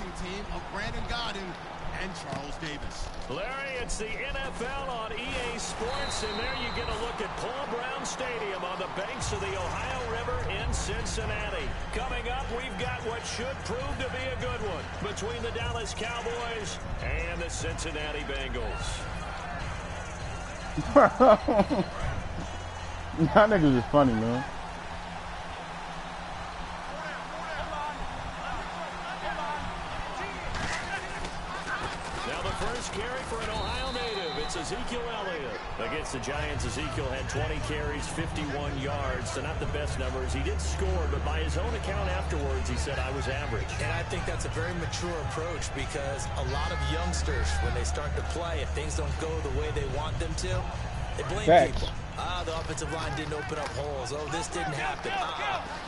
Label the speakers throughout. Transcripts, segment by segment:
Speaker 1: passing team of Brandon Godden and Charles Davis.
Speaker 2: Larry, it's the NFL on EA Sports, and there you get a look at Paul Brown Stadium on the banks of the Ohio River in Cincinnati. Coming up, we've got what should prove to be a good one between the Dallas Cowboys and the Cincinnati Bengals.
Speaker 3: Y'all niggas is funny, man.
Speaker 2: Now the first carry for an Ohio native. It's Ezekiel Elliott. Against the Giants, Ezekiel had 20 carries, 51 yards. So not the best numbers. He did score, but by his own account afterwards, he said, I was average.
Speaker 4: And I think that's a very mature approach because a lot of youngsters, when they start to play, if things don't go the way they want them to, they blame people. The offensive line didn't open up holes. Oh, this didn't happen.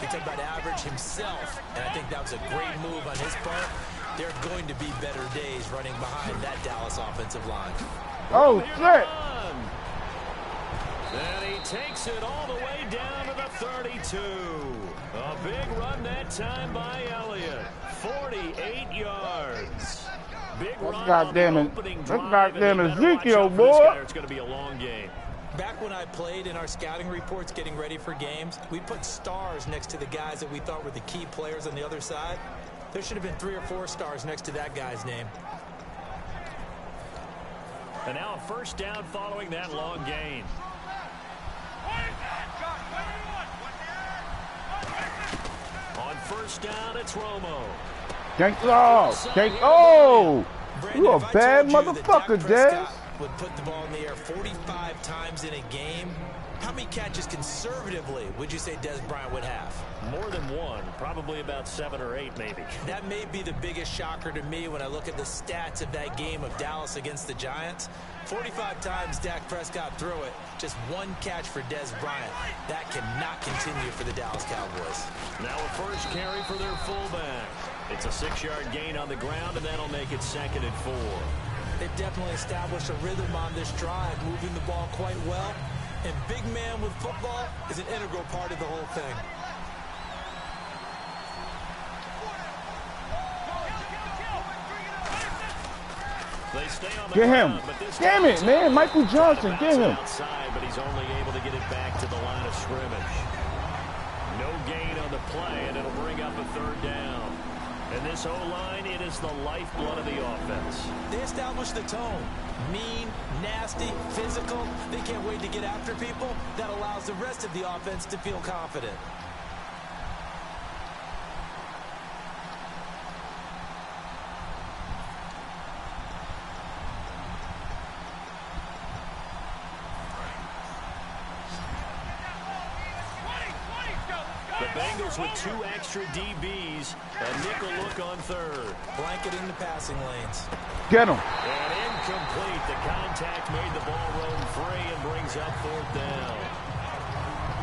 Speaker 4: He talked about average himself, and I think that was a great move on his part. There are going to be better days running behind that Dallas offensive line.
Speaker 3: Oh, shit.
Speaker 2: And he takes it all the way down to the 32. A big run that time by Elliott. 48 yards. Big run.
Speaker 3: That's goddamn Ezekiel, boy.
Speaker 2: It's going to be a long game.
Speaker 4: Back when I played in our scouting reports getting ready for games, we put stars next to the guys that we thought were the key players on the other side. There should have been 3 or 4 stars next to that guy's name.
Speaker 2: And now a first down following that long gain. On first down, it's Romo.
Speaker 3: You a bad motherfucker, Dez.
Speaker 4: Would put the ball in the air 45 times in a game. How many catches conservatively would you say Dez Bryant would have?
Speaker 2: More than one, probably about 7 or 8 maybe.
Speaker 4: That may be the biggest shocker to me when I look at the stats of that game of Dallas against the Giants. 45 times Dak Prescott threw it, just 1 catch for Dez Bryant. That cannot continue for the Dallas Cowboys.
Speaker 2: Now a first carry for their fullback. It's a 6-yard gain on the ground, and that'll make it 2nd and 4.
Speaker 4: They've definitely established a rhythm on this drive, moving the ball quite well. And big man with football is an integral part of the whole thing.
Speaker 2: They stay on the
Speaker 3: get him.
Speaker 2: ground, but this
Speaker 3: Damn it, man. Michael Johnson, get him.
Speaker 2: Outside, but he's only able to get it back to the line of scrimmage. No gain on the play, and it'll bring up a 3rd down. And this O-line, it is the lifeblood of the offense.
Speaker 4: They establish the tone. Mean, nasty, physical. They can't wait to get after people. That allows the rest of the offense to feel confident.
Speaker 2: The Bengals with 2 extra DBs. A nickel look on 3rd.
Speaker 4: Blanketing the passing lanes.
Speaker 3: Get him.
Speaker 2: And incomplete. The contact made the ball roam free and brings up 4th down.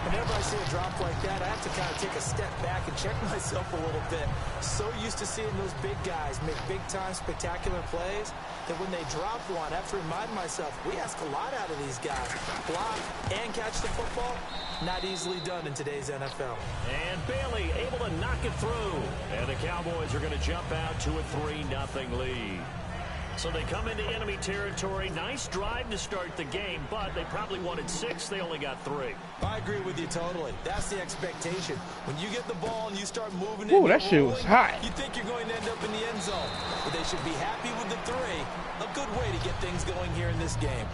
Speaker 4: Whenever I see a drop like that, I have to kind of take a step back and check myself a little bit. So used to seeing those big guys make big-time spectacular plays that when they drop one, I have to remind myself, we ask a lot out of these guys. Block and catch the football, not easily done in today's NFL.
Speaker 2: And Bailey able to knock it through. And the Cowboys are going to jump out to a 3-0 lead. So they come into enemy territory. Nice drive to start the game, but they probably wanted 6. They only got 3.
Speaker 4: I agree with you totally. That's the expectation. When you get the ball and you start moving
Speaker 3: Ooh, that shit was hot.
Speaker 4: You think you're going to end up in the end zone. But they should be happy with the 3. A good way to get things going here in this game.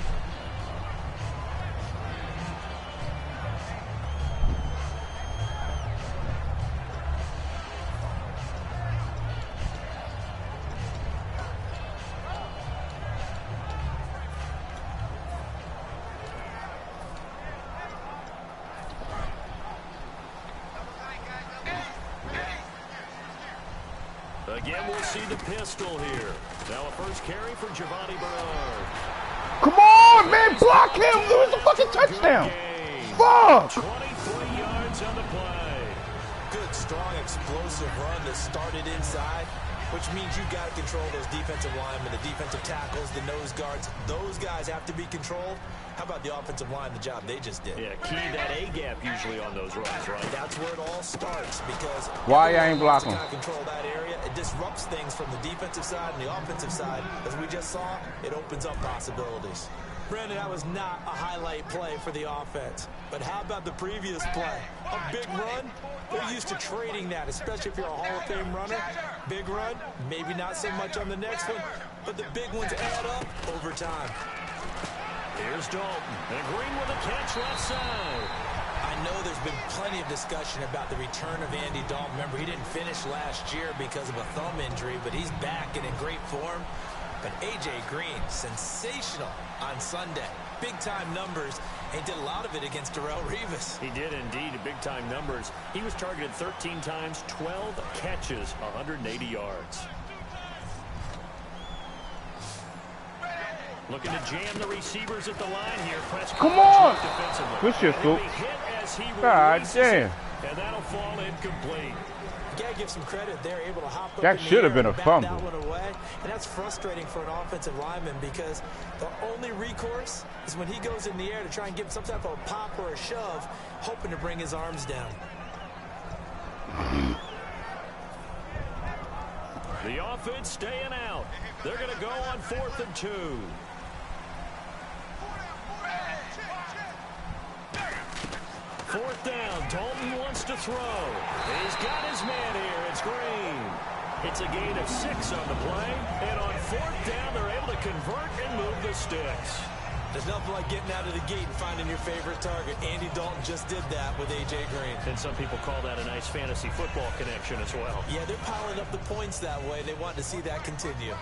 Speaker 2: Again, we'll see the pistol here. Now a first carry for Giovanni Bernard.
Speaker 3: Come on, man. Block him. It was a fucking touchdown. Fuck.
Speaker 2: 23 yards on the play.
Speaker 4: Good, strong, explosive run that started inside. which means you got to control those defensive linemen, the defensive tackles, the nose guards. Those guys have to be controlled. How about the offensive line, the job they just did?
Speaker 2: Yeah, key that A-gap usually on those runs, right?
Speaker 4: That's where it all starts, because
Speaker 3: why I ain't blocking?
Speaker 4: Control that area. It disrupts things from the defensive side and the offensive side. As we just saw, it opens up possibilities. Brandon, that was not a highlight play for the offense. But how about the previous play? A big run? They're used to trading that, especially if you're a Hall of Fame runner. Big run, maybe not so much on the next one, but the big ones add up over time.
Speaker 2: Here's Dalton, and Green with a catch left side.
Speaker 4: I know there's been plenty of discussion about the return of Andy Dalton. Remember, he didn't finish last year because of a thumb injury, but he's back and in great form. But A.J. Green, sensational on Sunday. Big-time numbers, and did a lot of it against Darrelle Revis.
Speaker 2: He did indeed, big-time numbers. He was targeted 13 times, 12 catches, 180 yards. Looking to jam the receivers at the line here. Press
Speaker 3: come on!
Speaker 2: Good
Speaker 3: shit, Scoop. God damn.
Speaker 2: And that'll fall incomplete.
Speaker 4: You gotta give some credit. They're able to hop up
Speaker 3: that should have been a fumble.
Speaker 4: That one away. And that's frustrating for an offensive lineman, because the only recourse is when he goes in the air to try and give some type of a pop or a shove, hoping to bring his arms down.
Speaker 2: The offense staying out. They're going to go on 4th and 2. Fourth down. Dalton wants to throw. He's got his man here. It's Green. It's a gain of 6 on the play. And on 4th down, they're able to convert and move the sticks.
Speaker 4: There's nothing like getting out of the gate and finding your favorite target. Andy Dalton just did that with A.J. Green.
Speaker 2: And some people call that a nice fantasy football connection as well.
Speaker 4: Yeah, they're piling up the points that way. They want to see that continue.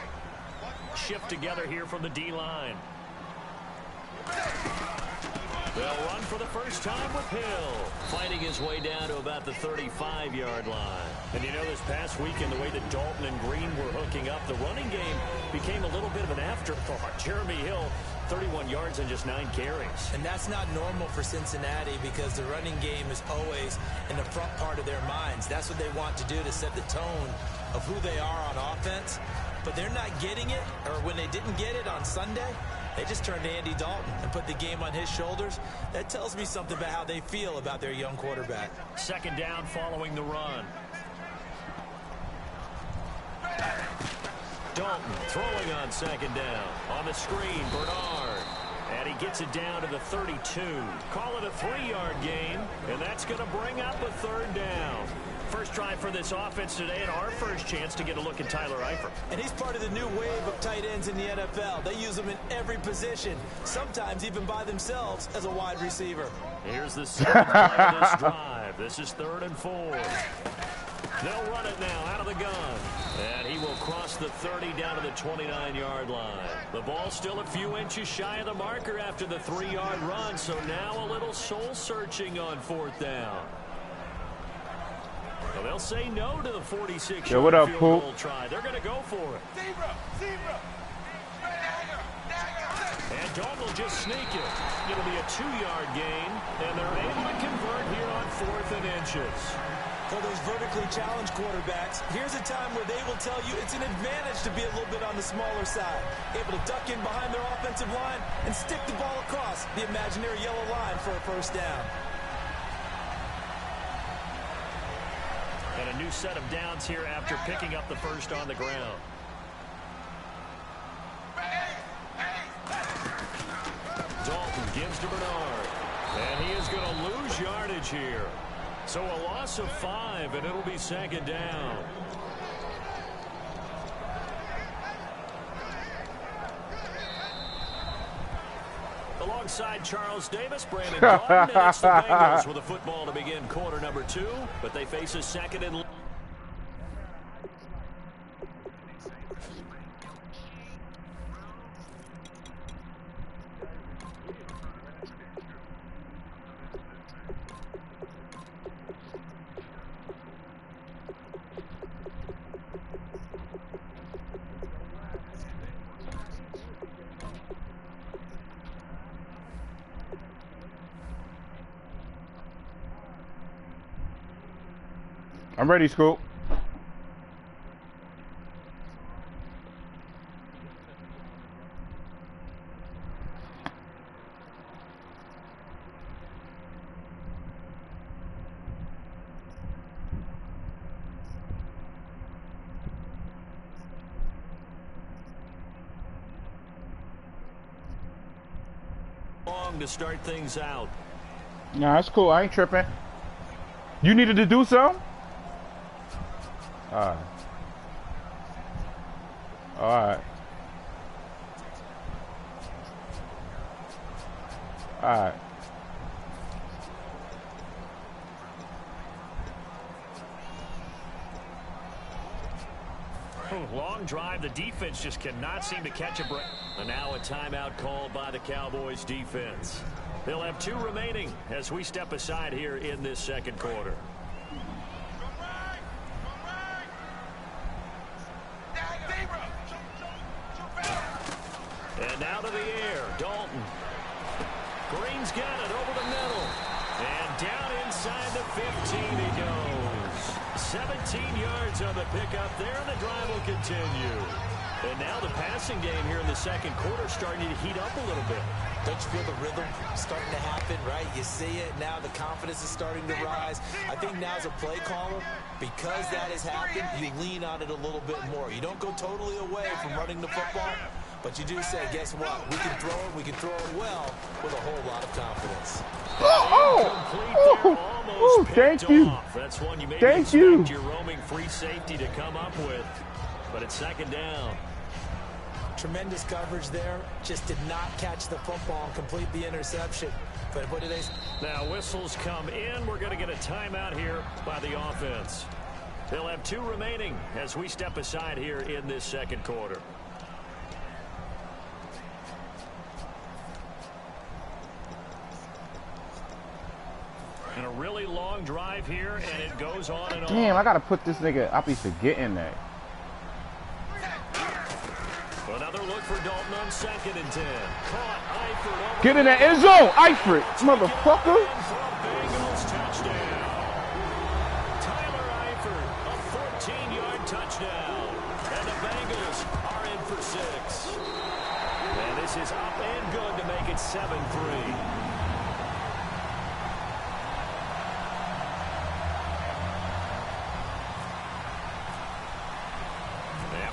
Speaker 2: Shift together here from the D-line. They'll run for the first time with Hill, fighting his way down to about the 35-yard line. And you know, this past weekend, the way that Dalton and Green were hooking up, the running game became a little bit of an afterthought. Jeremy Hill, 31 yards and just 9 carries.
Speaker 4: And that's not normal for Cincinnati, because the running game is always in the front part of their minds. That's what they want to do to set the tone of who they are on offense. But they're not getting it, or when they didn't get it on Sunday, they just turned to Andy Dalton and put the game on his shoulders. That tells me something about how they feel about their young quarterback.
Speaker 2: Second down following the run. Dalton throwing on second down. On the screen, Bernard. And he gets it down to the 32. Call it a 3-yard gain, and that's going to bring up a 3rd down. First try for this offense today, and our first chance to get a look at Tyler Eifert.
Speaker 4: And he's part of the new wave of tight ends in the NFL. They use them in every position, sometimes even by themselves as a wide receiver.
Speaker 2: Here's the second play of this drive. This is 3rd and 4. They'll run it now out of the gun. And he will cross the 30 down to the 29-yard line. The ball still a few inches shy of the marker after the 3-yard run, so now a little soul-searching on 4th down. Well, they'll say no to the 46-yard field goal try. They're going to go for it. And Dalton will just sneak it. It'll be a 2-yard gain, and they're able to convert here on 4th and inches.
Speaker 4: For those vertically challenged quarterbacks, here's a time where they will tell you it's an advantage to be a little bit on the smaller side. Able to duck in behind their offensive line and stick the ball across the imaginary yellow line for a 1st down.
Speaker 2: And a new set of downs here after picking up the 1st on the ground. Dalton gives to Bernard. And he is going to lose yardage here. So a loss of 5, and it'll be 2nd down. Alongside Charles Davis, Brandon Dalton, and it's the Bengals with a football to begin quarter number 2, but they face a 2nd and...
Speaker 3: I'm ready, Scoop.
Speaker 2: long to start things out.
Speaker 3: Nah, that's cool. I ain't tripping. You needed to do so? Alright. Alright. Alright.
Speaker 2: Long drive. The defense just cannot seem to catch a break. And now a timeout called by the Cowboys defense. They'll have 2 remaining as we step aside here in this second quarter. And now to the air, Dalton. Green's got it over the middle. And down inside the 15 he goes. 17 yards on the pickup there, and the drive will continue. And now the passing game here in the second quarter starting to heat up a little bit.
Speaker 4: Don't you feel the rhythm starting to happen, right? You see it now. The confidence is starting to rise. I think now as a play caller, because that has happened, you lean on it a little bit more. You don't go totally away from running the football, but you do say, guess what? We can throw it. We can throw it well with a whole lot of confidence.
Speaker 3: Thank you.
Speaker 2: That's one you may
Speaker 3: expect
Speaker 2: your roaming free safety to come up with, but it's second down.
Speaker 4: Tremendous coverage there. Just did not catch the football and complete the interception. But what did they?
Speaker 2: Now whistles come in. We're going to get a timeout here by the offense. They'll have 2 remaining as we step aside here in this second quarter. And a really long drive here, and it goes on and on.
Speaker 3: Damn, I gotta put this nigga. I'll be forgetting that.
Speaker 2: Another look for Dalton on 2nd and 10. Caught Eifert.
Speaker 3: Get in that end zone, Eifert, motherfucker.
Speaker 2: Bengals touchdown. Tyler Eifert, a 14-yard touchdown. And the Bengals are in for 6. And this is up and good to make it 7-3.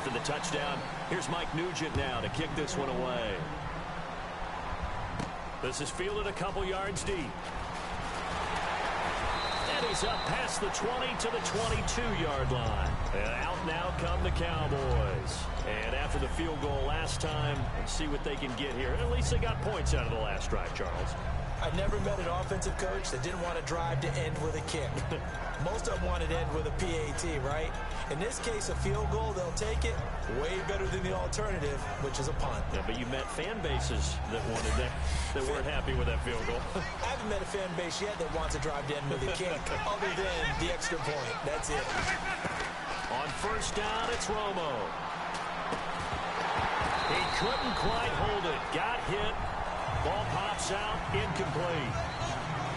Speaker 2: The touchdown. Here's Mike Nugent now to kick this one away. This is fielded a couple yards deep. And he's up past the 20 to the 22-yard line. And out now come the Cowboys. And after the field goal last time, let's see what they can get here. At least they got points out of the last drive, Charles.
Speaker 4: I never met an offensive coach that didn't want to drive to end with a kick. Most of them wanted to end with a PAT, right? In this case, a field goal, they'll take it. Way better than the alternative, which is a punt.
Speaker 2: Yeah, but you met fan bases that wanted that weren't happy with that field goal.
Speaker 4: I haven't met a fan base yet that wants to drive to end with a kick, other than the extra point. That's it.
Speaker 2: On first down, it's Romo. He couldn't quite hold it. Got hit. Ball pops out, incomplete.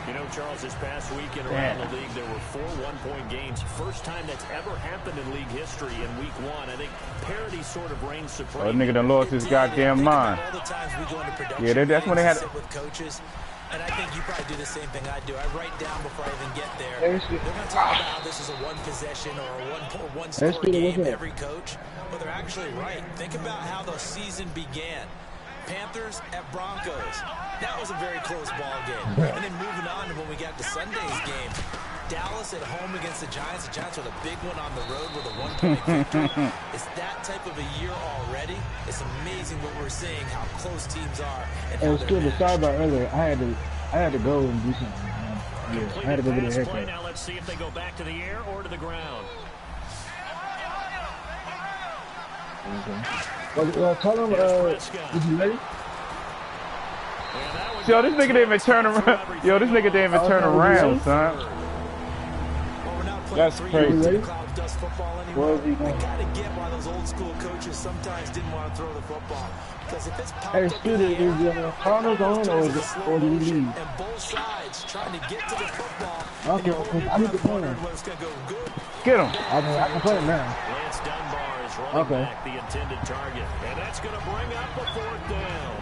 Speaker 2: You know, Charles, this past weekend around the league, there were 4 one-point games. First time that's ever happened in league history in week 1. I think parity sort of reigns supreme.
Speaker 3: Oh, nigga done lost his goddamn mind.
Speaker 4: All the times we go into production,
Speaker 3: yeah, that's when they had
Speaker 4: sit with coaches. And I think you probably do the same thing I do. I write down before I even get there. They're going to talk about how this is a one-possession or a one-score game, every coach. But they're actually right. Think about how the season began. Panthers at Broncos. That was a very close ball game. And then moving on to when we got to Sunday's game, Dallas at home against the Giants. The Giants with a big one on the road with a 1-point victory. It's that type of a year already. It's amazing what we're seeing, how close teams are. And
Speaker 5: it was good to start about earlier. I had to go and do something. Yeah, I had to go get a haircut.
Speaker 2: Now let's see if they go back to the air or to the ground.
Speaker 5: Well, tell him, is he ready?
Speaker 3: Yo, this nigga didn't even turn around. Yo, this nigga didn't even turn around, son. That's crazy.
Speaker 5: Where is he going?
Speaker 4: I gotta get why those old school coaches sometimes didn't want to throw the football. Because if it's popped
Speaker 5: Hey,
Speaker 4: up
Speaker 5: student, is Cardinals on or did he leave?
Speaker 4: and both sides trying to get to the football.
Speaker 5: Okay, I need to play him.
Speaker 3: Get him.
Speaker 5: I can play him now.
Speaker 2: Lance Dunbar is running back the intended target. And that's going to bring up a 4th down.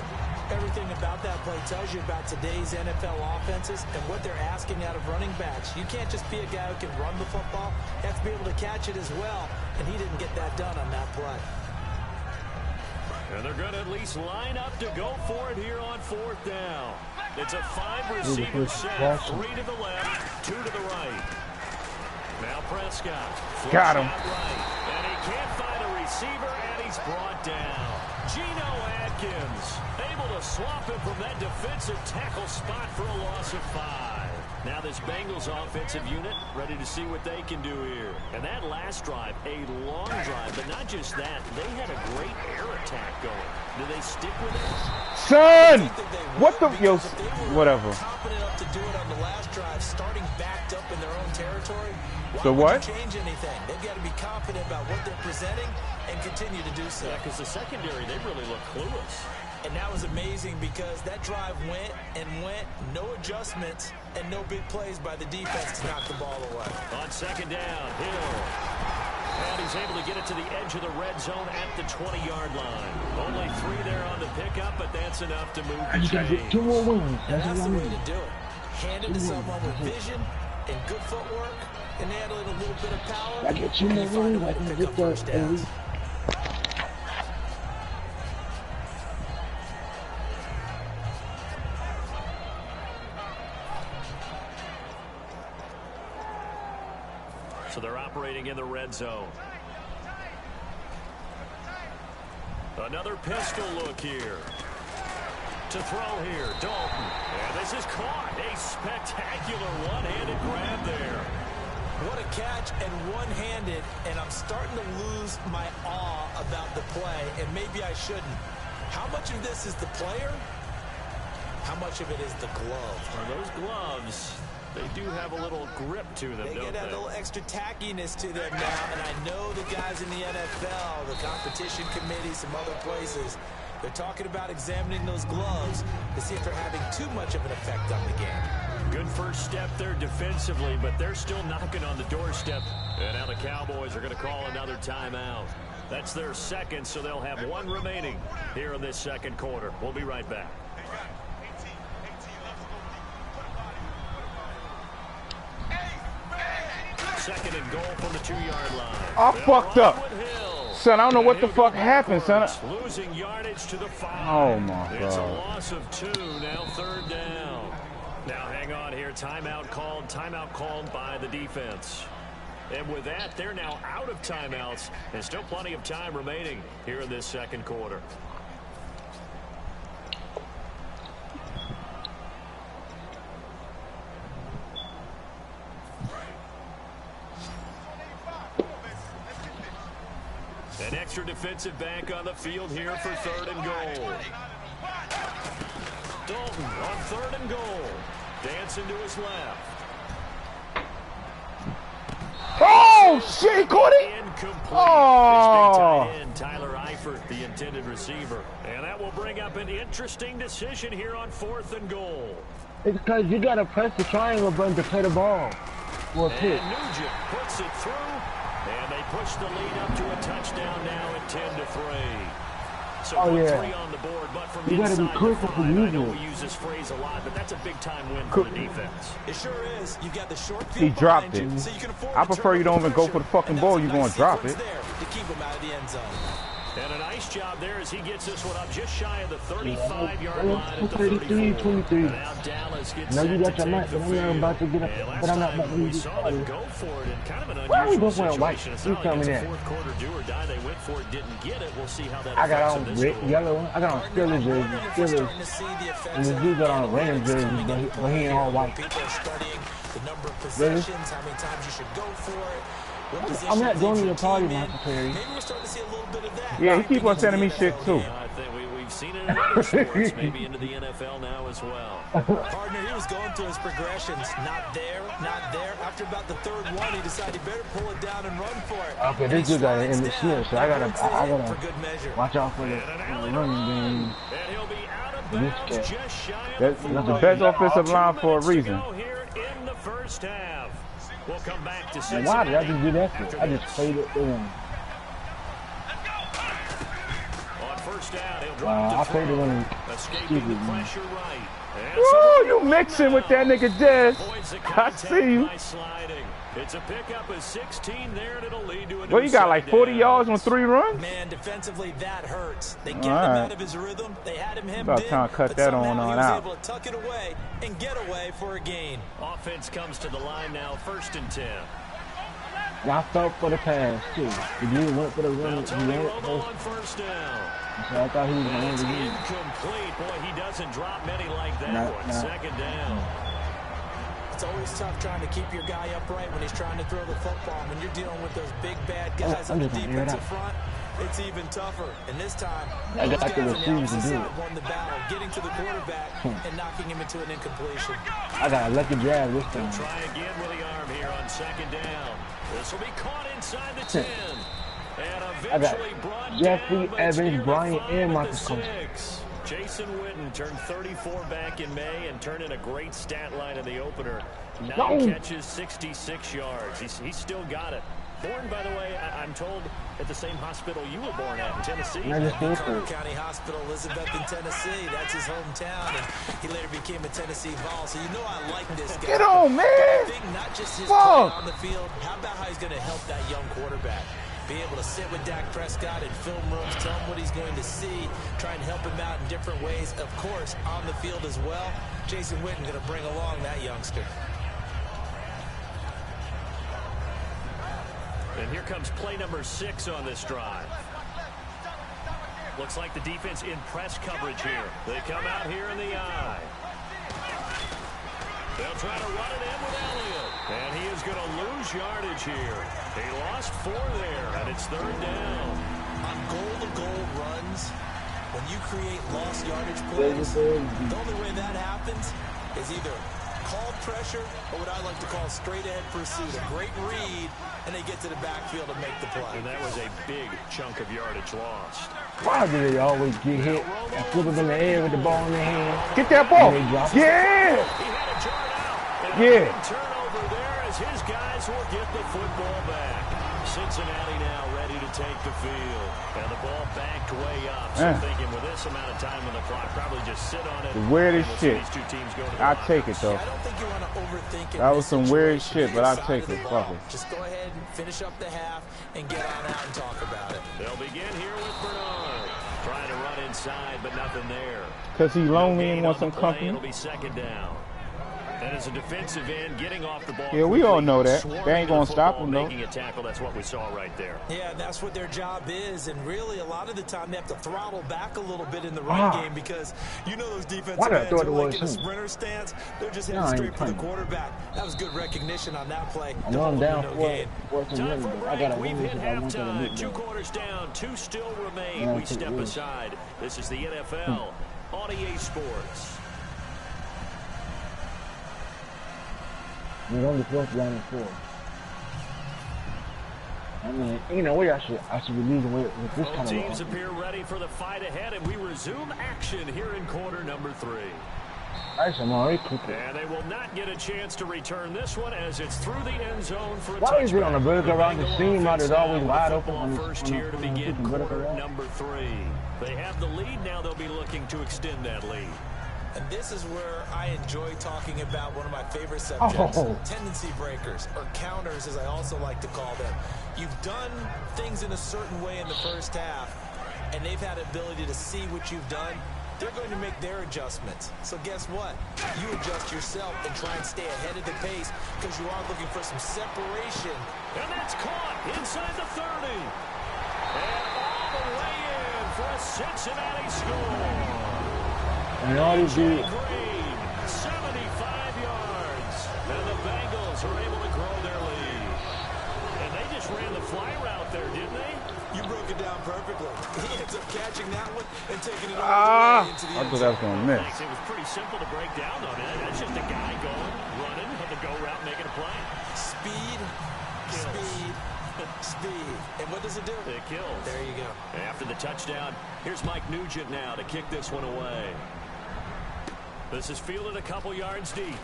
Speaker 4: Everything about that play tells you about today's NFL offenses and what they're asking out of running backs. You can't just be a guy who can run the football. You have to be able to catch it as well. And he didn't get that done on that play.
Speaker 2: And they're going to at least line up to go for it here on 4th down. It's a 5-receiver set. 3 to the left, 2 to the right. Now Prescott.
Speaker 3: Got him.
Speaker 2: Right, and he can't find a receiver, and he's brought down. Geno Atkins able to swap him from that defensive tackle spot for a loss of 5. Now this Bengals offensive unit ready to see what they can do here. And that last drive, a long drive, but not just that. They had a great air attack going. Do they stick with it?
Speaker 3: Son! What the... Yo, whatever.
Speaker 4: Confident enough to do it on the last drive, starting backed up in their own territory.
Speaker 3: So what?
Speaker 4: Change anything? They've got to be confident about what they're presenting and continue to do so.
Speaker 2: Yeah, because the secondary, they really look clueless.
Speaker 4: And that was amazing because that drive went and went, no adjustments and no big plays by the defense to knock the ball away.
Speaker 2: On 2nd down, Hill. And he's able to get it to the edge of the red zone at the 20-yard line. Only 3 there on the pickup, but that's enough to move the chains.
Speaker 5: 2 more wins.
Speaker 4: That's the way to do it. Hand it to someone with vision and good footwork and handling a little bit of power.
Speaker 5: I get 2 more wins. I can get first downs.
Speaker 2: So they're operating in the red zone. Another pistol look here. To throw here, Dalton. And this is caught. A spectacular one-handed grab there.
Speaker 4: What a catch and one-handed, and I'm starting to lose my awe about the play, and maybe I shouldn't. How much of this is the player? How much of it is the glove?
Speaker 2: Well, those gloves, they do have a little grip to them,
Speaker 4: They
Speaker 2: don't
Speaker 4: get that
Speaker 2: they?
Speaker 4: little extra tackiness to them now, and I know the guys in the NFL, the competition committee, some other places, they're talking about examining those gloves to see if they're having too much of an effect on the game.
Speaker 2: Good first step there defensively, but they're still knocking on the doorstep. And now the Cowboys are going to call another timeout. That's their second, so they'll have 1 remaining here in this second quarter. We'll be right back. Second and goal from the 2-yard line.
Speaker 3: I fucked up. Son, I don't know what the fuck happened, son.
Speaker 2: Losing yardage to the 5.
Speaker 3: Oh, my
Speaker 2: It's a
Speaker 3: God.
Speaker 2: loss of 2, now 3rd down. Now hang on here, timeout called by the defense. And with that, they're now out of timeouts, and still plenty of time remaining here in this second quarter. An extra defensive back on the field here for 3rd and goal. Dalton on 3rd and goal. Dancing to his left.
Speaker 3: Oh, shit, he caught it?
Speaker 2: Incomplete.
Speaker 3: Oh.
Speaker 2: His big tight end, Tyler Eifert, the intended receiver. And that will bring up an interesting decision here on 4th and goal.
Speaker 5: It's because you got to press the triangle button to play the ball. Or pitch.
Speaker 2: And Nugent puts it through. And they push the lead up to a touchdown now at 10-3. So
Speaker 5: oh, yeah.
Speaker 2: 3 on the board, but from
Speaker 5: you
Speaker 2: inside
Speaker 5: gotta be quick
Speaker 2: the
Speaker 5: with
Speaker 2: 5,
Speaker 5: the
Speaker 2: I know
Speaker 5: movement.
Speaker 2: we use this phrase a lot, but that's a big-time win for the defense.
Speaker 4: It sure is. You've got the short field
Speaker 3: He dropped
Speaker 4: behind
Speaker 3: it.
Speaker 4: you, so you can afford
Speaker 3: I
Speaker 4: to
Speaker 3: prefer
Speaker 4: turn
Speaker 3: you don't
Speaker 4: up the
Speaker 3: even go for the
Speaker 4: pressure,
Speaker 3: fucking
Speaker 4: and
Speaker 3: ball.
Speaker 4: that's
Speaker 3: You're
Speaker 4: a
Speaker 3: going
Speaker 4: nice
Speaker 3: to drop
Speaker 4: sequence
Speaker 3: it.
Speaker 4: there to keep him out of the end zone.
Speaker 2: And a nice job there as he gets this one up just shy of the 35-yard
Speaker 5: Yeah,
Speaker 2: line at the
Speaker 5: 33,
Speaker 2: 34.
Speaker 5: 23.
Speaker 2: And now Dallas gets
Speaker 5: No,
Speaker 2: set
Speaker 5: you
Speaker 2: to
Speaker 5: got your
Speaker 2: take
Speaker 5: mic,
Speaker 2: the
Speaker 5: but I'm not
Speaker 2: field.
Speaker 5: about to get up.
Speaker 2: And
Speaker 5: But
Speaker 2: last
Speaker 5: I'm not
Speaker 2: time
Speaker 5: about to
Speaker 2: we
Speaker 5: get
Speaker 2: saw
Speaker 5: up.
Speaker 2: them go for it in kind of an
Speaker 5: Why are we
Speaker 2: unusual
Speaker 5: going for a white?
Speaker 2: situation. It's
Speaker 5: You
Speaker 2: not
Speaker 5: tell
Speaker 2: like
Speaker 5: me
Speaker 2: it's a
Speaker 5: that.
Speaker 2: fourth quarter do or die. They went for it, didn't get it. We'll see how that
Speaker 5: I got
Speaker 2: affects
Speaker 5: on
Speaker 2: them this
Speaker 5: red,
Speaker 2: goal.
Speaker 5: yellow one. I got on Steelers jersey. Steelers. And the dude got on a Rams jersey, but he ain't all white.
Speaker 4: People are studying the number of possessions, how many times you should go for it.
Speaker 5: I'm not going to your party, Michael Perry.
Speaker 4: Maybe we're starting to see a little bit of that.
Speaker 3: Yeah, he keep on sending me shit, too.
Speaker 2: I think we've seen it in other sports, maybe into the NFL now as well.
Speaker 4: Partner, he was going through his progressions. Not there, not there. After about the 3rd one, he decided he better pull it down and run for it.
Speaker 5: Okay, this dude got an Smith, so I gotta
Speaker 4: for good measure.
Speaker 5: watch out for the running game.
Speaker 2: And he'll be out of
Speaker 5: This
Speaker 2: bounds
Speaker 5: cat.
Speaker 2: just shy of
Speaker 3: That's
Speaker 2: the
Speaker 3: the
Speaker 2: 40.
Speaker 3: best offensive line
Speaker 2: 2
Speaker 3: for a
Speaker 2: minutes to
Speaker 3: reason.
Speaker 2: go here in the first half. We'll come back to
Speaker 5: And why did I
Speaker 2: Cincinnati
Speaker 5: just do that
Speaker 2: after
Speaker 5: for? I just
Speaker 2: this.
Speaker 5: played it in.
Speaker 2: On 1st first down. He'll drop
Speaker 5: I played the one.
Speaker 2: escaping the pressure right.
Speaker 3: Woo, you mixing with that nigga Jez. I see you.
Speaker 2: It's a pickup of 16 there, and it'll lead to a
Speaker 3: Well, you got like 40 yards on 3 runs?
Speaker 4: Man, defensively, that hurts. They get him out of his rhythm. They had him hemmed in,
Speaker 3: trying to cut that on
Speaker 4: he was
Speaker 3: out.
Speaker 4: able to tuck it away and get away for a gain.
Speaker 2: Offense comes to the line now, 1st and 10.
Speaker 5: I felt for the pass, too. If you went for the run,
Speaker 2: Tony Romo on first down.
Speaker 5: So I thought he was going to
Speaker 2: It's
Speaker 5: win the game.
Speaker 2: incomplete. Boy, he doesn't drop many like that one. 2nd down.
Speaker 4: It's always tough trying to keep your guy upright when he's trying to throw the football. When you're dealing with those big, bad guys on the defensive front, it's even tougher. And this time, those guys on the opposite side won the battle, getting to the quarterback and knocking him into an incompletion.
Speaker 5: I got a lucky jab this time.
Speaker 2: Try again with the arm here on 2nd down. This will be caught inside the 10. And eventually brought
Speaker 5: Jeffrey
Speaker 2: down,
Speaker 5: Evans, Bryant, and Marcus Cousins.
Speaker 2: Jason Witten turned 34 back in May and turned in a great stat line in the opener. 9 catches, 66 yards. He's still got it. Born, by the way, I'm told, at the same hospital you were born at in Tennessee.
Speaker 4: Carter County Hospital, Elizabeth in Tennessee. That's his hometown, and he later became a Tennessee Vol. So you know I like this guy.
Speaker 3: Get on, man!
Speaker 4: I think not just his play on the field. How about how he's going to help that young quarterback? Be able to sit with Dak Prescott in film rooms, tell him what he's going to see, try and help him out in different ways. Of course, on the field as well. Jason Witten going to bring along that youngster.
Speaker 2: And here comes play number 6 on this drive. Looks like the defense in press coverage here. They come out here in the eye. They'll try to run it in with Elliott. And he is going to lose yardage here. He lost 4 there, and it's 3rd down.
Speaker 4: On goal-to-goal runs, when you create lost yardage plays, the only way that happens is either called pressure or what I like to call straight-ahead pursuit. A great read, and they get to the backfield and make the play.
Speaker 2: And that was a big chunk of yardage lost.
Speaker 5: Why do they always get hit and flip them in the air with the ball in their hand?
Speaker 3: Get that ball!
Speaker 2: He
Speaker 3: Yeah!
Speaker 2: had a jar out. And
Speaker 3: Yeah.
Speaker 2: a turnover there as his guys will get the football back. Cincinnati now ready to take the field. And the ball backed way up. So thinking with this amount of time on the clock, probably just sit on it.
Speaker 3: The weirdest shit.
Speaker 2: These 2 teams go to the
Speaker 3: I'll take it, though.
Speaker 4: I don't think you want to overthink it.
Speaker 3: That was some weird shit, but I'll take it. Fuck it.
Speaker 4: Just go ahead and finish up the half and get on out and talk about it.
Speaker 2: They'll begin here with Bernard. Trying to run inside, but nothing there.
Speaker 3: Because he lonely and wants some
Speaker 2: Play,
Speaker 3: company.
Speaker 2: it'll be 2nd down. And as a defensive end, getting off the ball.
Speaker 3: Yeah, we all know that.
Speaker 2: Swarming
Speaker 3: They ain't
Speaker 2: to the
Speaker 3: gonna stop
Speaker 2: football,
Speaker 3: him, though.
Speaker 2: Making a tackle, that's what we saw right there.
Speaker 4: Yeah, and that's what their job is. And really, a lot of the time, they have to throttle back a little bit in the run game because you know those defensive ends are like in a sprinter stance. They're just heading straight for the quarterback. That was good recognition on that play.
Speaker 5: I'm going down
Speaker 2: Time for a break.
Speaker 5: I got
Speaker 2: We've hit halftime. 2 quarters down, 2 still remain. We step aside. This is the NFL on EA Sports.
Speaker 5: We're on the 4th down and 4. I mean, you know, I should be losing with this
Speaker 2: Both
Speaker 5: kind of
Speaker 2: teams appear ready for the fight ahead, and we resume action here in quarter number 3.
Speaker 5: I'm already cooking.
Speaker 2: And they will not get a chance to return this one as it's through the end zone for a
Speaker 5: Why is it on the
Speaker 2: touchback.
Speaker 5: vertical around the seam out is always wide open?
Speaker 2: First here to begin quarter number 3. They have the lead now. They'll be looking to extend that lead.
Speaker 4: And this is where I enjoy talking about one of my favorite subjects, tendency breakers, or counters as I also like to call them. You've done things in a certain way in the first half, and they've had ability to see what you've done. They're going to make their adjustments. So guess what? You adjust yourself and try and stay ahead of the pace because you are looking for some separation.
Speaker 2: And that's caught inside the 30. And all the way in for a Cincinnati score.
Speaker 5: And all you do,
Speaker 2: 75 yards. And the Bengals are able to grow their lead. And they just ran the fly route there, didn't they?
Speaker 4: You broke it down perfectly. He ends up catching that one and taking it all the way into the
Speaker 3: I
Speaker 4: end
Speaker 3: thought that was
Speaker 4: zone.
Speaker 3: going to miss.
Speaker 2: It was pretty simple to break down, though. That's just a guy going, running, on the go route, making a play.
Speaker 4: Speed, speed, speed. And what does it do?
Speaker 2: It kills.
Speaker 4: There you go.
Speaker 2: After the touchdown, here's Mike Nugent now to kick this one away. This is fielded a couple yards deep.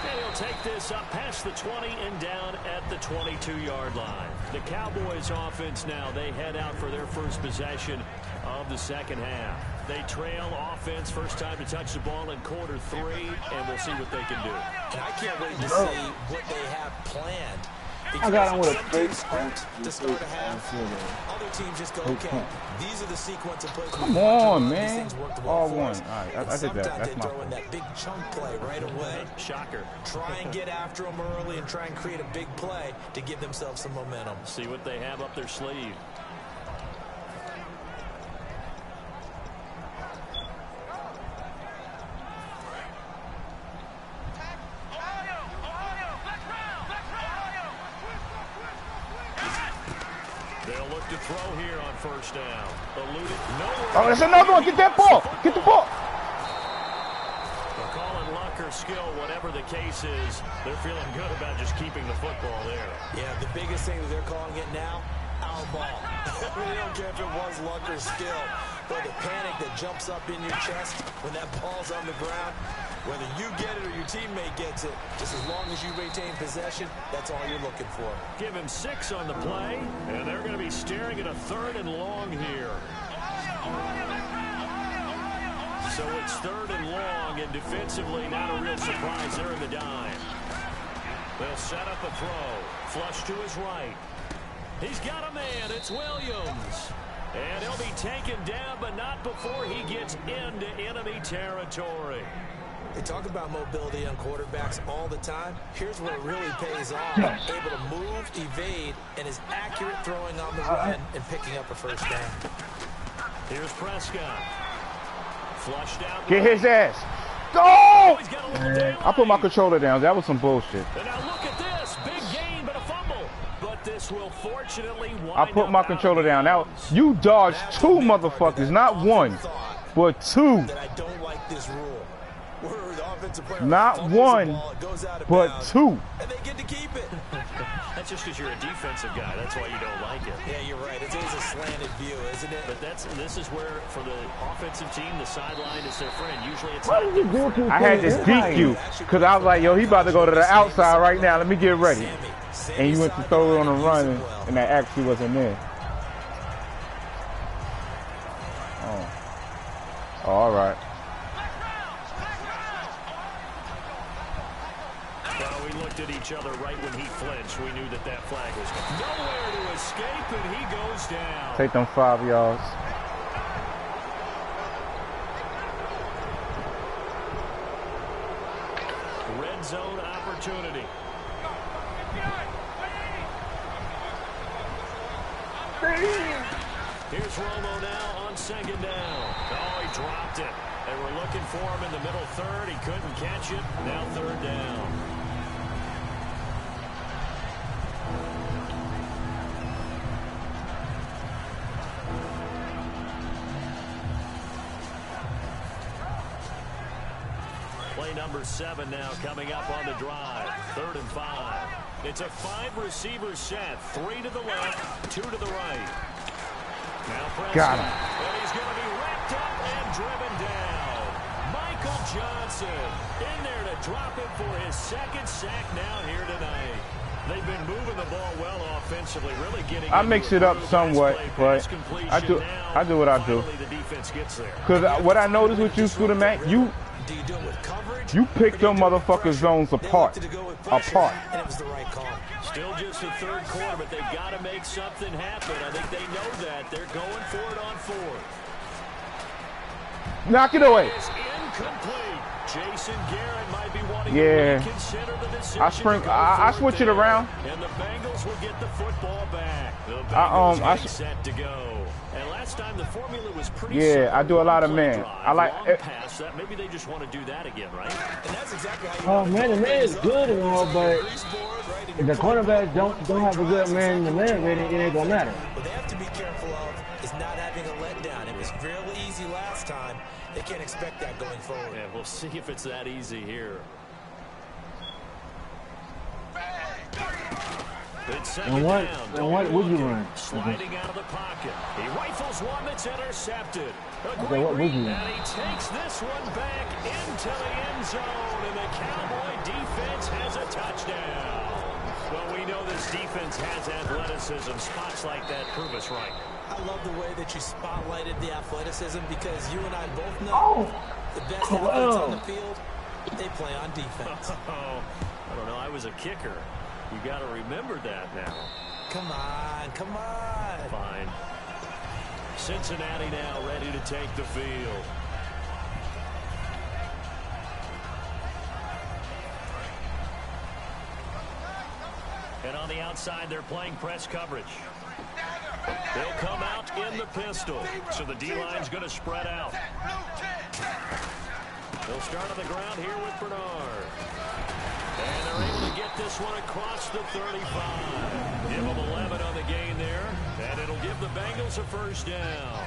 Speaker 2: And he'll take this up past the 20 and down at the 22-yard line. The Cowboys offense now, they head out for their first possession of the second half. They trail offense, first time to touch the ball in quarter 3, and we'll see what they can do.
Speaker 4: And I can't wait to see what they have planned.
Speaker 5: I got him with a fake
Speaker 4: to start a half. Other teams just go, okay, these are the sequence of plays.
Speaker 3: Come on, man.
Speaker 4: All
Speaker 3: one. All right, I did that. That's my
Speaker 4: fault. That big chunk play right away.
Speaker 2: Shocker.
Speaker 4: Try and get after them early and try and create a big play to give themselves some momentum.
Speaker 2: See what they have up their sleeve. They'll look to throw here on first down. Eluded.
Speaker 3: Oh, there's another one. Get that ball. Get the ball.
Speaker 2: They'll call it luck or skill, whatever the case is. They're feeling good about just keeping the football there.
Speaker 4: Yeah, the biggest thing that they're calling it now, our ball. They don't care if it was luck or skill. But the panic that jumps up in your chest when that ball's on the ground, whether you get it or your teammate gets it, just as long as you retain possession, that's all you're looking for.
Speaker 2: Give him 6 on the play, and they're going to be staring at a 3rd and long here. So it's 3rd and long, and defensively not a real surprise there in the dime. They'll set up a throw. Flush to his right. He's got a man. It's Williams. And he'll be taken down, but not before he gets into enemy territory.
Speaker 4: They talk about mobility on quarterbacks all the time. Here's where it really pays off. Able to move, evade, and is accurate throwing on the run and picking up a first down.
Speaker 2: Here's Prescott. Flushed out.
Speaker 3: Get his ass. Go! I put my controller down. That was some bullshit.
Speaker 2: And now look at this. Big gain, but a fumble. But this will fortunately wind
Speaker 3: I put my controller down. Now, you dodged 2 motherfuckers, not 1, but 2.
Speaker 4: That I don't like this rule. Where the offensive player
Speaker 3: not 1,
Speaker 4: ball, it goes out of
Speaker 3: but
Speaker 4: bounds,
Speaker 3: 2.
Speaker 4: and they get to keep it.
Speaker 2: That's just because you're a defensive guy. That's why you don't like it.
Speaker 4: Yeah, you're right. It is a slanted view, isn't it?
Speaker 2: But this is where, for the offensive team, the sideline is their friend. Usually it's
Speaker 5: What
Speaker 2: not.
Speaker 5: did you do to
Speaker 3: I had this DQ because I was like, yo, he about to go to the outside right now. Let me get ready. And you went to throw it on a run, and that actually wasn't there. Oh, all right.
Speaker 2: Well, we looked at each other right when he flinched. We knew that that flag was coming. Nowhere to escape, and he goes down.
Speaker 3: Take them 5 yards.
Speaker 2: Red zone opportunity. Here's Romo now on 2nd down. Oh, he dropped it. They were looking for him in the middle 3rd. He couldn't catch it. Now 3rd down. Play number 7 now coming up on the drive. 3rd and 5. It's a 5-receiver set. 3 to the left, 2 to the right. Now Prescott.
Speaker 3: Got him.
Speaker 2: And he's going to be wrapped up and driven down. Michael Johnson in there to drop him for his 2nd sack now here tonight. They've been moving the ball well offensively, really getting.
Speaker 3: I mix it up somewhat, but I do what I do. Because what I noticed with you, Scooter Mac, you pick them motherfucker zones apart.
Speaker 4: And it was the right call.
Speaker 2: Still just the 3rd quarter, but they've got to make something happen. I think they know that. They're going for it on 4th.
Speaker 3: Knock it away.
Speaker 2: It's incomplete. Jason Garrett might be wanting
Speaker 3: to
Speaker 2: reconsider the decision.
Speaker 3: I switch it around.
Speaker 2: And the Bengals will get the football back. The Bengals set to go. And last time the formula was pretty simple.
Speaker 3: I do a lot of man. I like
Speaker 2: pass that. Maybe they just want to do that again, right?
Speaker 4: And that's exactly how you
Speaker 5: man, the man is good and all, but if the cornerbacks don't have a good man in the man, it ain't gonna matter.
Speaker 4: What they have to be careful of is not having a letdown. It was fairly easy last time. They can't expect that going forward.
Speaker 2: Yeah, we'll see if it's that easy here. It's second down.
Speaker 5: And what would you run?
Speaker 2: Sliding out of the pocket. He rifles one that's intercepted.
Speaker 5: Okay, what would you run?
Speaker 2: And he takes this one back into the end zone, and the Cowboy defense has a touchdown. Well, we know this defense has athleticism. Spots like that prove us right.
Speaker 4: I love the way that you spotlighted the athleticism because you and I both know the best athletes on the field, they play on defense.
Speaker 2: I don't know. I was a kicker. You got to remember that now.
Speaker 4: Come on, come on.
Speaker 2: Fine. Cincinnati now ready to take the field. And on the outside, they're playing press coverage. They'll come out in the pistol. So the D-line's going to spread out. They'll start on the ground here with Bernard. And they're able to get this one across the 35. Give them 11 on the gain there. And it'll give the Bengals a first down.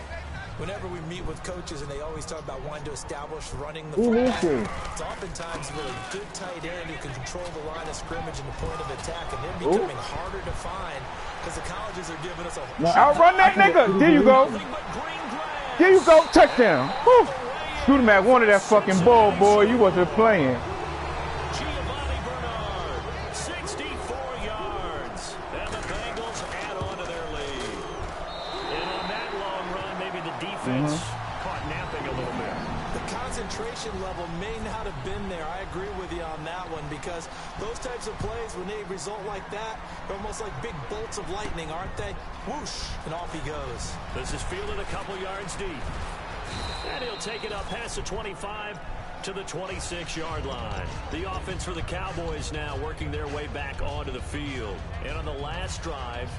Speaker 4: Whenever we meet with coaches and they always talk about wanting to establish running the football, it's oftentimes with a good tight end who can control the line of scrimmage and the point of attack, and they're becoming harder to find because the colleges are giving us a...
Speaker 3: Now outrun that nigga. There you go. There you go. Touchdown. Woo. Scooter Mac wanted that fucking ball, boy. You wasn't playing.
Speaker 2: Caught napping a little bit.
Speaker 4: The concentration level may not have been there. I agree with you on that one because those types of plays, when they result like that, they're almost like big bolts of lightning, aren't they? Whoosh, and off he goes.
Speaker 2: This is fielded a couple yards deep. And he'll take it up past the 25 to the 26-yard line. The offense for the Cowboys now working their way back onto the field. And on the last drive,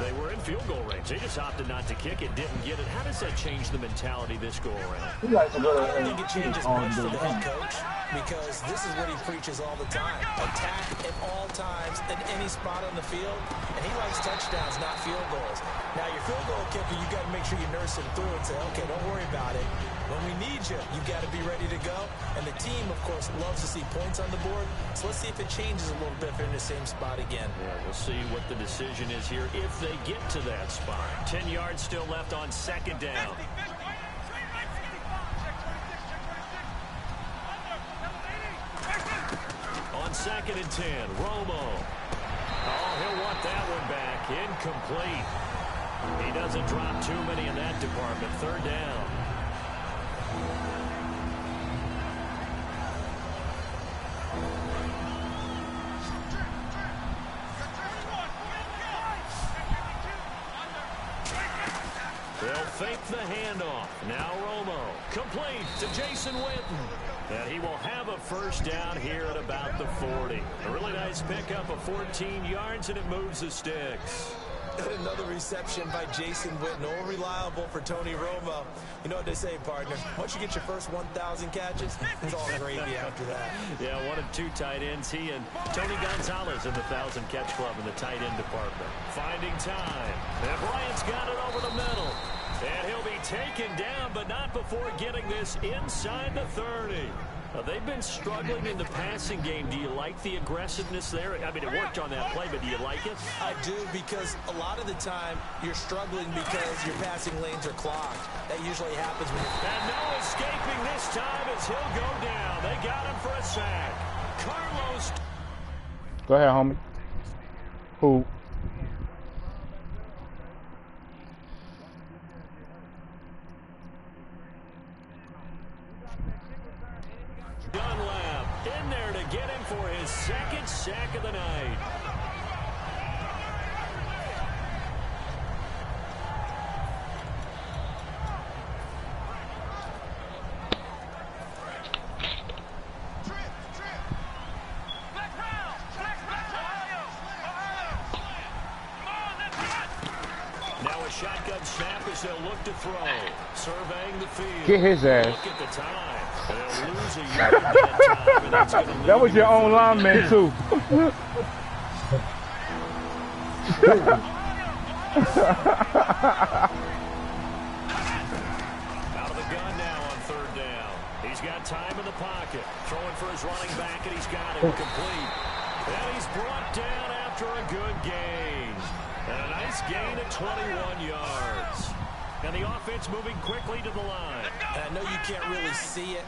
Speaker 2: they were in field goal range. They just opted not to kick it, didn't get it. How does that change the mentality this go around?
Speaker 4: I don't think it changes much for the head coach because this is what he preaches all the time. Attack at all times in any spot on the field. And he likes touchdowns, not field goals. Now, your field goal kicker, you got to make sure you nurse him through and say, okay, don't worry about it. When we need you, you got to be ready to go. And the team, of course, loves to see points on the board. So let's see if it changes a little bit if they're in the same spot again.
Speaker 2: Yeah, we'll see what the decision is here if they get to that spot. 10 yards still left on second down. On second and 10, Romo. Oh, he'll want that one back. Incomplete. He doesn't drop too many in that department. Third down. They'll fake the handoff. Now Romo. Complete to Jason Witten. And he will have a first down here at about the 40. A really nice pickup of 14 yards, and it moves the sticks.
Speaker 4: And another reception by Jason Witten. All reliable for Tony Romo. You know what they say, partner. Once you get your first 1,000 catches, it's all gravy after that.
Speaker 2: Yeah, one of two tight ends. He and Tony Gonzalez in the 1,000-catch club in the tight end department. Finding time. And Bryant's got it over the middle. And he'll be taken down, but not before getting this inside the 30. They've been struggling in the passing game. Do you like the aggressiveness there? I mean, it worked on that play, but do you like it?
Speaker 4: I do, because a lot of the time you're struggling because your passing lanes are clogged. That usually happens when you're...
Speaker 2: And no escaping this time as he'll go down. They got him for a sack. Carlos.
Speaker 3: Go ahead, homie. Who?
Speaker 2: Dunlap in there to get him for his second sack of the night. Now a shotgun snap as they'll look to throw. Surveying the field.
Speaker 3: Get his ass.
Speaker 2: Look at the time. They'll lose a yard at that time, and that's gonna
Speaker 3: That was your own lineman, too.
Speaker 2: Out of the gun now on third down. He's got time in the pocket. Throwing for his running back, and he's got it complete. And he's brought down after a good gain. And a nice gain at 21 yards. And the offense moving quickly to the line.
Speaker 4: And I know you can't really see it,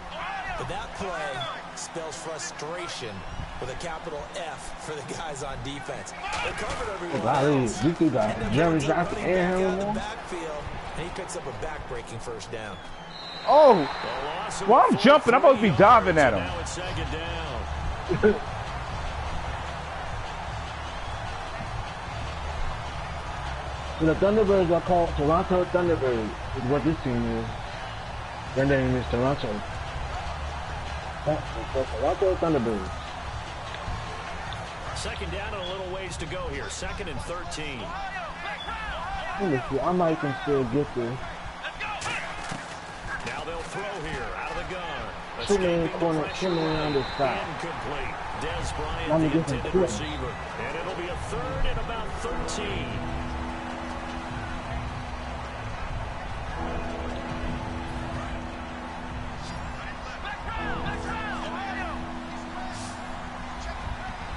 Speaker 4: but that play spells frustration with a capital F for the guys on defense. They covered everyone else.
Speaker 5: You two got Jeremy Johnson and him.
Speaker 4: Backfield, and he picks up a back-breaking first down.
Speaker 3: Oh! Well, I'm jumping. I'm supposed to be diving at him.
Speaker 2: Now it's second down.
Speaker 5: So the Thunderbirds are called Toronto Thunderbirds, is what this team is. Their name is Toronto. Toronto Thunderbirds.
Speaker 2: Second down and a little ways to go here. 2nd and 13.
Speaker 5: Let me see. I might can still get this.
Speaker 2: Now they'll throw here out of the gun.
Speaker 5: Two man corner, two man on the side.
Speaker 2: Incomplete. Des Bryant,
Speaker 5: Let me
Speaker 2: the
Speaker 5: get some
Speaker 2: intended
Speaker 5: quick.
Speaker 2: receiver. And it'll be a 3rd and about 13.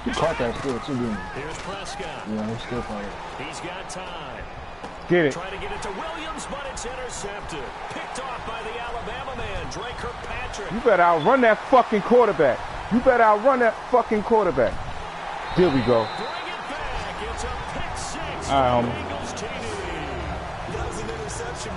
Speaker 5: He caught that still too, didn't he?
Speaker 2: Here's Prescott.
Speaker 5: Yeah, he still caught it.
Speaker 2: He's got time.
Speaker 3: Get it.
Speaker 2: Trying to get it to Williams, but it's intercepted. Picked off by the Alabama man, Drake Kirkpatrick.
Speaker 3: You better outrun that fucking quarterback. You better outrun that fucking quarterback. There we go.
Speaker 2: Bring it back. It's a pick 6
Speaker 3: All right,
Speaker 2: for the Eagles TD.
Speaker 4: That was an interception.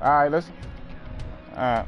Speaker 3: All right, let's. All right.